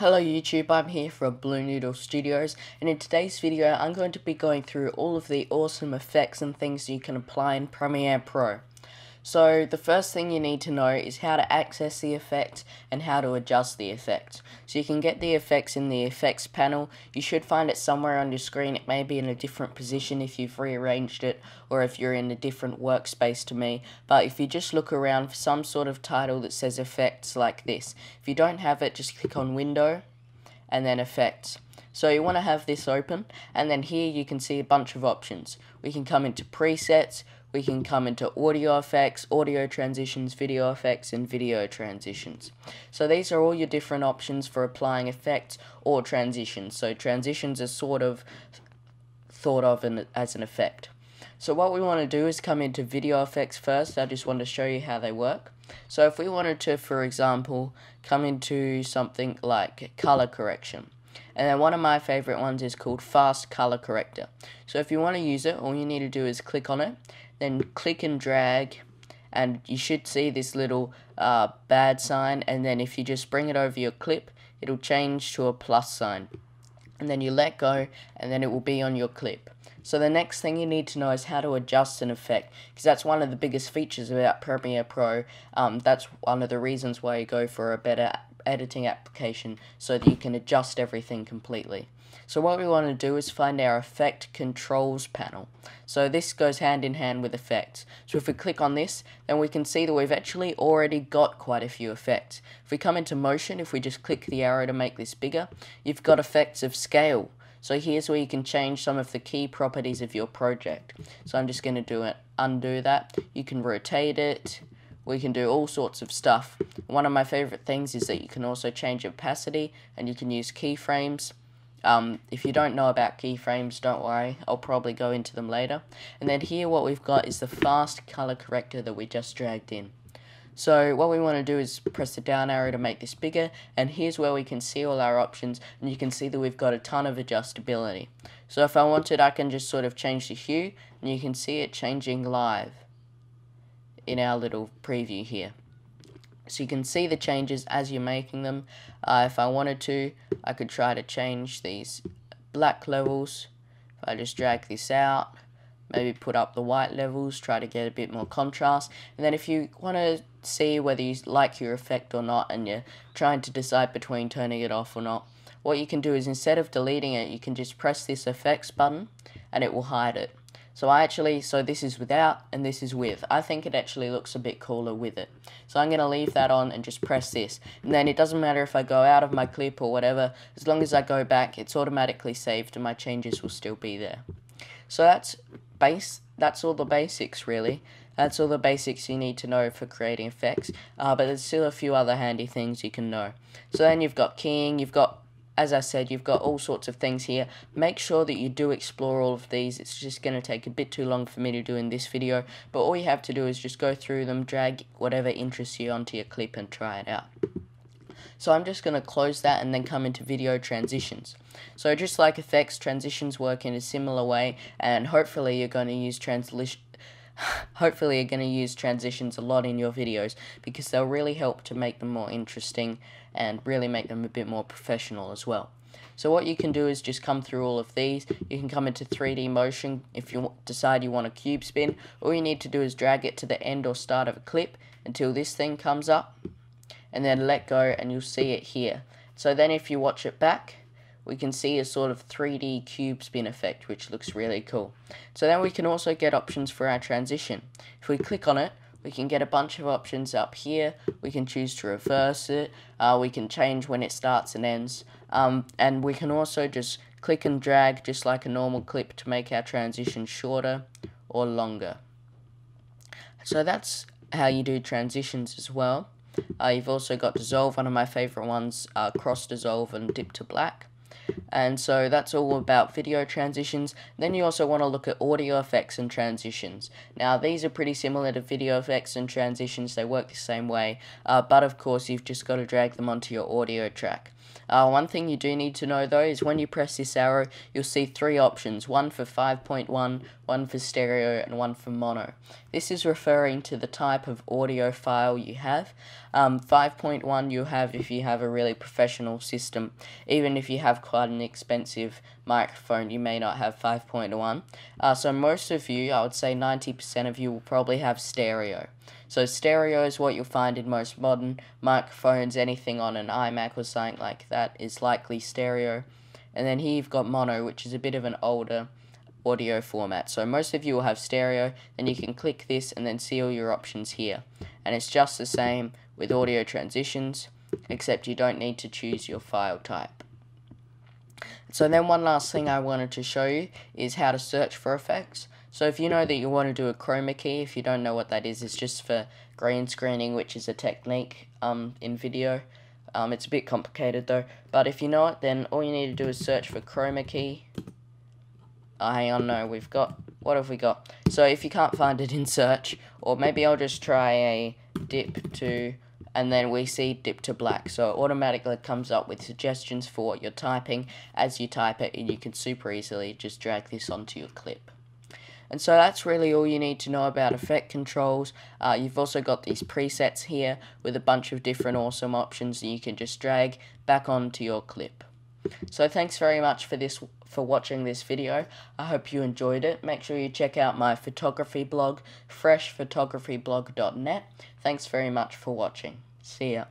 Hello YouTube, I'm here from Blue Noodle Studios, and in today's video I'm going to be going through all of the awesome effects and things you can apply in Premiere Pro. So the first thing you need to know is how to access the effect and how to adjust the effect. So you can get the effects in the effects panel. You should find it somewhere on your screen. It may be in a different position if you've rearranged it or if you're in a different workspace to me. But if you just look around for some sort of title that says effects like this. If you don't have it, just click on window and then effects. So you want to have this open, and then here you can see a bunch of options. We can come into presets, we can come into audio effects, audio transitions, video effects, and video transitions. So these are all your different options for applying effects or transitions. So transitions are sort of thought of as an effect. So what we want to do is come into video effects first. I just want to show you how they work. So if we wanted to, for example, come into something like color correction. And then one of my favorite ones is called Fast Color Corrector. So if you want to use it, all you need to do is click on it, then click and drag, and you should see this little bad sign, and then if you just bring it over your clip, it'll change to a plus sign. And then you let go, and then it will be on your clip. So the next thing you need to know is how to adjust an effect, because that's one of the biggest features about Premiere Pro. That's one of the reasons why you go for a better editing application, so that you can adjust everything completely. So what we want to do is find our effect controls panel. So this goes hand in hand with effects. So if we click on this, then we can see that we've actually already got quite a few effects. If we come into motion, if we just click the arrow to make this bigger, you've got effects of scale. So here's where you can change some of the key properties of your project. So I'm just going to undo that. You can rotate it. We can do all sorts of stuff. One of my favorite things is that you can also change opacity, and you can use keyframes. If you don't know about keyframes, don't worry, I'll probably go into them later. And then here what we've got is the fast color corrector that we just dragged in. So what we want to do is press the down arrow to make this bigger, and here's where we can see all our options, and you can see that we've got a ton of adjustability. So if I wanted, I can just sort of change the hue, and you can see it changing live in our little preview here. So you can see the changes as you're making them. If I wanted to, I could try to change these black levels. If I just drag this out, maybe put up the white levels, try to get a bit more contrast. And then if you want to see whether you like your effect or not, and you're trying to decide between turning it off or not, what you can do is, instead of deleting it, you can just press this effects button and it will hide it. So this is without and this is with. I think it actually looks a bit cooler with it. So I'm going to leave that on and just press this. And then it doesn't matter if I go out of my clip or whatever, as long as I go back, it's automatically saved and my changes will still be there. So that's all the basics really. That's all the basics you need to know for creating effects. But there's still a few other handy things you can know. So then you've got keying, as I said, you've got all sorts of things here. Make sure that you do explore all of these. It's just going to take a bit too long for me to do in this video, but all you have to do is just go through them, drag whatever interests you onto your clip and try it out. So I'm just going to close that and then come into video transitions. So just like effects, transitions work in a similar way, and hopefully you're going to use transitions a lot in your videos, because they'll really help to make them more interesting and really make them a bit more professional as well. So what you can do is just come through all of these. You can come into 3D motion if you decide you want a cube spin. All you need to do is drag it to the end or start of a clip until this thing comes up, and then let go and you'll see it here. So then if you watch it back, we can see a sort of 3D cube spin effect, which looks really cool. So then we can also get options for our transition. If we click on it, we can get a bunch of options up here. We can choose to reverse it. We can change when it starts and ends. And we can also just click and drag just like a normal clip to make our transition shorter or longer. So that's how you do transitions as well. You've also got dissolve, one of my favorite ones, cross dissolve and dip to black. And so that's all about video transitions. Then you also want to look at audio effects and transitions. Now these are pretty similar to video effects and transitions, they work the same way, but of course you've just got to drag them onto your audio track. One thing you do need to know though is when you press this arrow, you'll see 3 options, one for 5.1, one for stereo, and one for mono. This is referring to the type of audio file you have. 5.1 you have if you have a really professional system. Even if you have quite an expensive microphone, you may not have 5.1. So most of you, I would say 90% of you, will probably have stereo. So stereo is what you'll find in most modern microphones. Anything on an iMac or something like that is likely stereo. And then here you've got mono, which is a bit of an older audio format. So most of you will have stereo, then you can click this and then see all your options here. And it's just the same with audio transitions, except you don't need to choose your file type. So then one last thing I wanted to show you is how to search for effects. So if you know that you want to do a chroma key, if you don't know what that is, it's just for green screening, which is a technique in video. It's a bit complicated though, but if you know it, then all you need to do is search for chroma key. Hang on, no, what have we got? So if you can't find it in search, or maybe I'll just try a dip to, and then we see dip to black. So it automatically comes up with suggestions for what you're typing as you type it, and you can super easily just drag this onto your clip. And so that's really all you need to know about effect controls. You've also got these presets here with a bunch of different awesome options that you can just drag back onto your clip. So thanks very much for watching this video. I hope you enjoyed it. Make sure you check out my photography blog, freshphotographyblog.net. Thanks very much for watching. See ya.